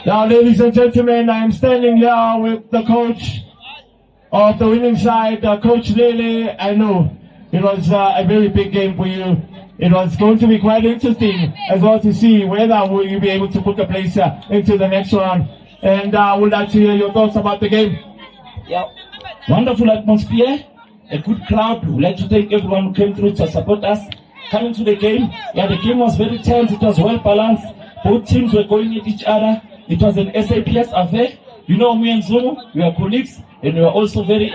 Now, ladies and gentlemen, I am standing here with the coach of the winning side, Coach Lele. I know it was a very big game for you. It was going to be quite interesting as well to see whether will you be able to put a place into the next round. And I would like to hear your thoughts about the game. Yeah, wonderful atmosphere, a good crowd. We'd like to thank everyone who came through to support us. Coming to the game, yeah, the game was very tense. It was well balanced. Both teams were going at each other. It was an SAPS affair. You know, me and Zulu, we are colleagues, and we are also very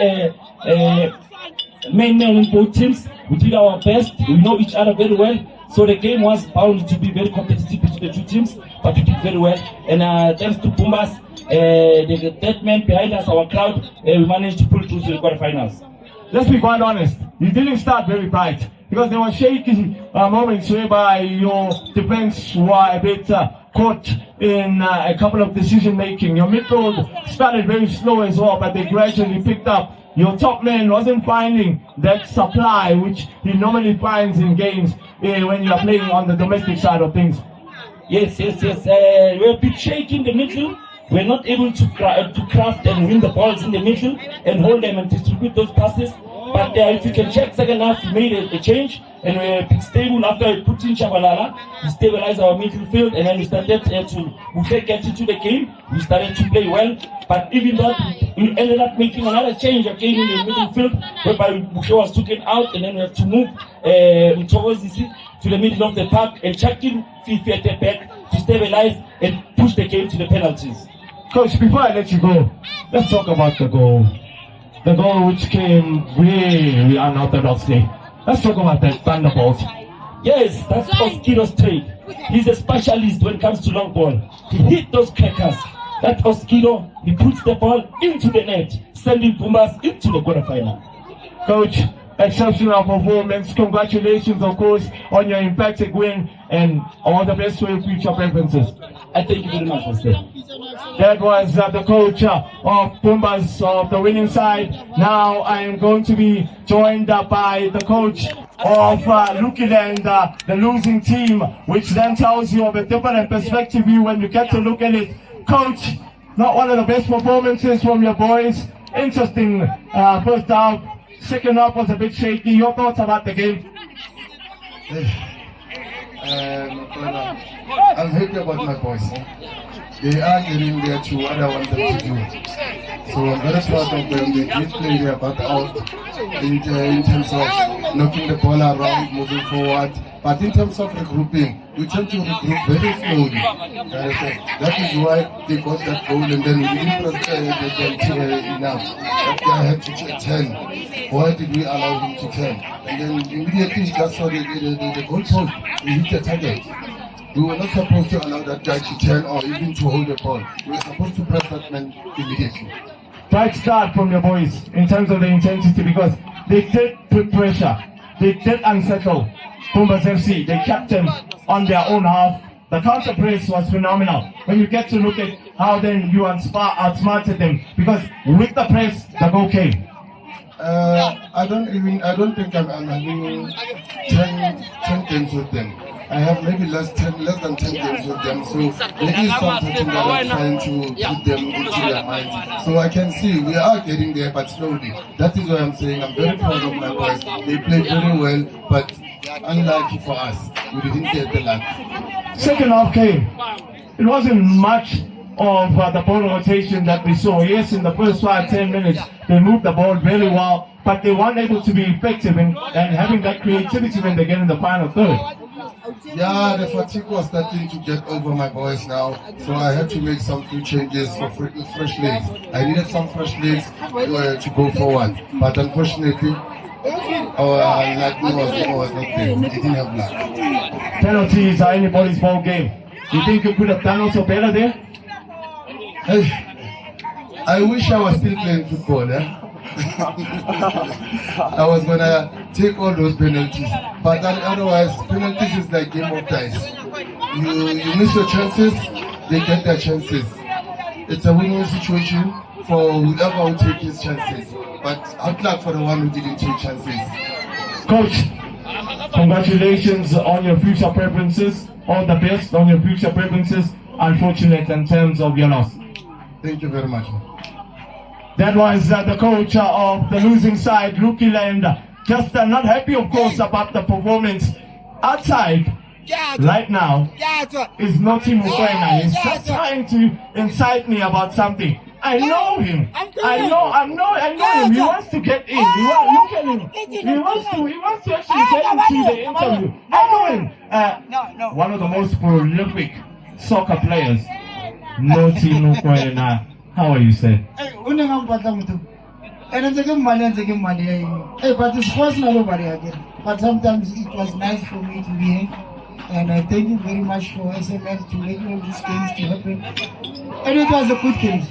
main men in both teams. We did our best. We know each other very well. So the game was bound to be very competitive between the two teams, but we did very well. And thanks to Bhumbas, the third man behind us, our crowd, we managed to pull through to the quarterfinals. Let's be quite honest. You didn't start very bright because there were shaky moments whereby your defense were a bit caught in a couple of decision making. Your midfield started very slow as well, but they gradually picked up. Your top man wasn't finding that supply which he normally finds in games when you are playing on the domestic side of things. Yes. We're a bit shaky in the middle. We're not able to craft and win the balls in the middle and hold them and distribute those passes. But if you can check, second half we made a change and we're a bit stable after we put in Shabalala. We stabilized our midfield and then we started to get into the game. We started to play well. But even though we ended up making another change again in the midfield, whereby Bukhe was taken out and then we have to move towards to the middle of the park and check in Fifi at the back to stabilize and push the game to the penalties. Coach, before I let you go, let's talk about the goal. The goal which came really unorthodoxly. Let's talk about that thunderbolt. Yes, that's Oskido's trade. He's a specialist when it comes to long ball. He hit those crackers. That Oskido, he puts the ball into the net, sending Bhumbas into the quarterfinal. Coach, exceptional performance. Congratulations, of course, on your emphatic win and all the best for your future preferences. I thank you very much for that. That was the coach of Bhumbas of the winning side. Now I am going to be joined by the coach of Lokie Land, the losing team, which then tells you of a different perspective view when you get to look at it. Coach, not one of the best performances from your boys. Interesting first half. Second half was a bit shaky. Your thoughts about the game? I'm happy about my boys. They are getting there to what I want them to do. So I'm very proud of them. They did play their butt out in terms of knocking the ball around, moving forward. But in terms of regrouping, we tend to regroup very slowly. That is why they got that goal and then we didn't press them enough. That guy had to 10. Why did we allow him to 10? And then immediately he just saw the goal post. We hit the target. We were not supposed to allow that guy to turn or even to hold the ball. We were supposed to press that man immediately. Bright start from your boys in terms of the intensity because they did put pressure. They did unsettle Bhumbas FC. They kept them on their own half. The counter press was phenomenal. When you get to look at how then you outsmarted them because with the press, the goal came. I don't think I'm having 10 games with them. I have maybe less than 10 games with them, so there is something that I'm trying to put them into their minds. So I can see we are getting there, but slowly. That is why I'm saying I'm very proud of my boys. They played very well, but unlucky for us, we didn't get the luck. Second half came. It wasn't much of the ball rotation that we saw. Yes, in the first 5-10 minutes, they moved the ball very well, but they weren't able to be effective in having that creativity when they get in the final third. Yeah, the fatigue was starting to get over my boys now, so I had to make some few changes for fresh legs. I needed some fresh legs to go forward, but unfortunately, our luck was not there. We didn't have luck. Penalties are anybody's ball game. You think you could have done also better there? I wish I was still playing football. I was gonna take all those penalties, but otherwise penalties is like game of dice. You miss your chances, they get their chances. It's a win-win situation for whoever will take his chances, but hard luck for the one who didn't take chances. Coach, congratulations on your future preferences. All the best on your future preferences. unfortunate in terms of your loss. Thank you very much. That was the coach of the losing side, Lokie Land. Just not happy, of course, about the performance. Outside, right now, is Lokie Land. He's just trying to incite me about something. I know him. I know him. He wants to get in. Look at him. He wants to actually get into the interview. I know him. One of the most prolific soccer players. Lokie Land. How are you, sir? And it's a good money. Hey, but it's personal nobody again. But sometimes it was nice for me to be here. And I thank you very much for SML to make all these games to happen. And it was a good game.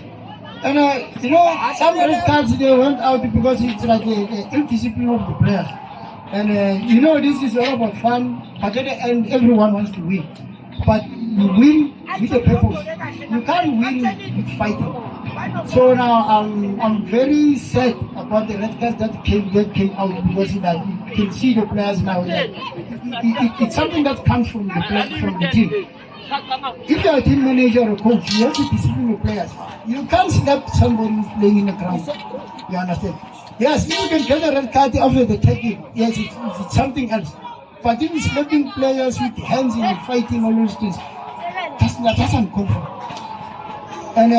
And you know, some red cards they went out because it's like a ill-discipline of the players. And you know, this is all about fun. But at the end, everyone wants to win. But you win with a purpose. You can't win with fighting. So now I'm very sad about the red cards that came out because you can see the players now. It's something that comes from the team. If you're a team manager or a coach, you have to discipline your players. You can't slap somebody who's playing in the ground. You understand? Yes, you can get a red card after the tackling. Yes, it's something else. But if you're slapping players with hands in fighting all those things, that's uncalled for. And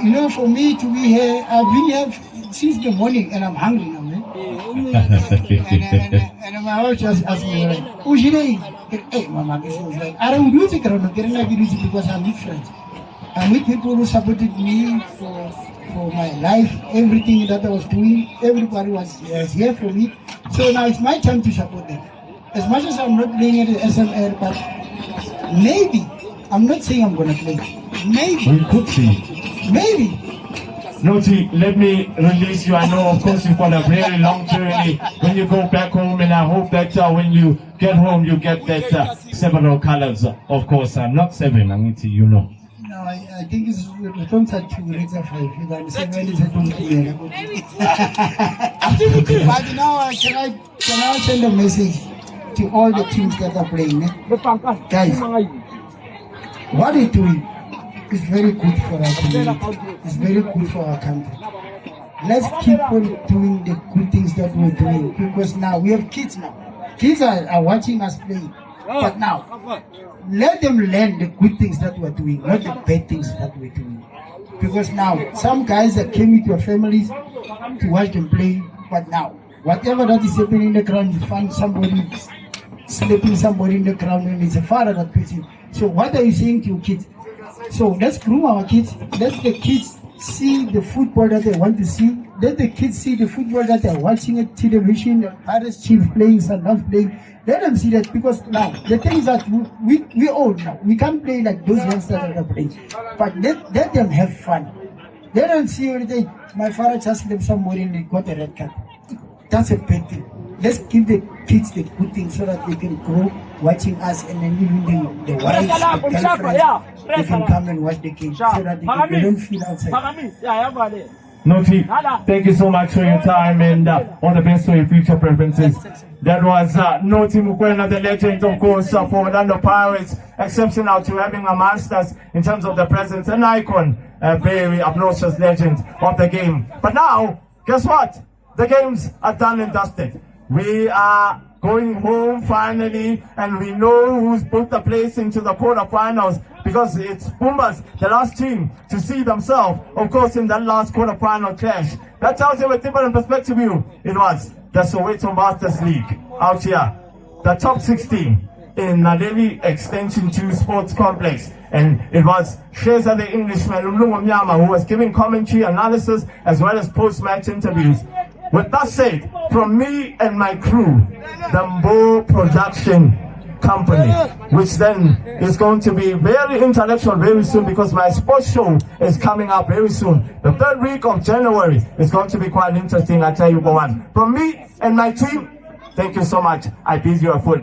you know, for me to be here, I've been here since the morning, and I'm hungry now, man. and my wife just asked me, like, "Who's today?" Hey, Mama, this was like, I don't use it, because I'm with friends. I'm with people who supported me for my life, everything that I was doing. Everybody was here for me. So now it's my time to support them. As much as I'm not playing at the SML, but maybe, I'm not saying I'm going to play. Maybe. We could see. Maybe. Lokie, let me release you. I know, of course, you've got a very long journey when you go back home, and I hope that when you get home, you get that several colors. Of course, not 7, I need to, you know. No, I think it's the terms are 2, it's a 5. You know, 7 is a 2. But now, can I send a message to all the teams that are playing? Guys, what are you doing? It's very good for our community. It's very good for our country. Let's keep on doing the good things that we're doing, because now we have kids now. Kids are watching us play. But now, let them learn the good things that we're doing, not the bad things that we're doing. Because now, some guys that came with your families to watch them play, but now, whatever that is happening in the ground, you find somebody slapping somebody in the ground, and it's a father that puts him. So what are you saying to your kids? So let's groom our kids. Let the kids see the football that they want to see. Let the kids see the football that they're watching at television, the Paris Chiefs playing, Sundowns playing. Let them see that, because now the thing is that we old now. We can't play like those youngsters that are playing. But let them have fun. Let them see everything. My father just left somebody and they got a red card. That's a bad thing. Let's give the kids the good things so that they can grow watching us, and then even the wives, the girlfriends, they can come and watch the games so that they don't feel outside. Lokie, thank you so much for your time, and all the best for your future preferences. That was Lokie Mukwena, the legend, of course, for Orlando Pirates. Exceptional to having amongst us in terms of the presence, an icon, a very obnoxious legend of the game. But now, guess what? The games are done and dusted. We are going home finally, and we know who's booked a place into the quarterfinals, because it's Bhumbas, the last team to see themselves, of course, in that last quarterfinal clash. That tells you a different perspective view. It was the Soweto Masters League out here, the top 16 in Naleli Extension 2 Sports Complex. And it was Sheza the Englishman, Umlungu Mnyama, who was giving commentary, analysis, as well as post-match interviews. With that said, from me and my crew, the Mbo Production Company, which then is going to be very intellectual very soon, because my sports show is coming up very soon. The 3rd week of January is going to be quite interesting, I tell you, Bowan. From me and my team, thank you so much. I bid you a full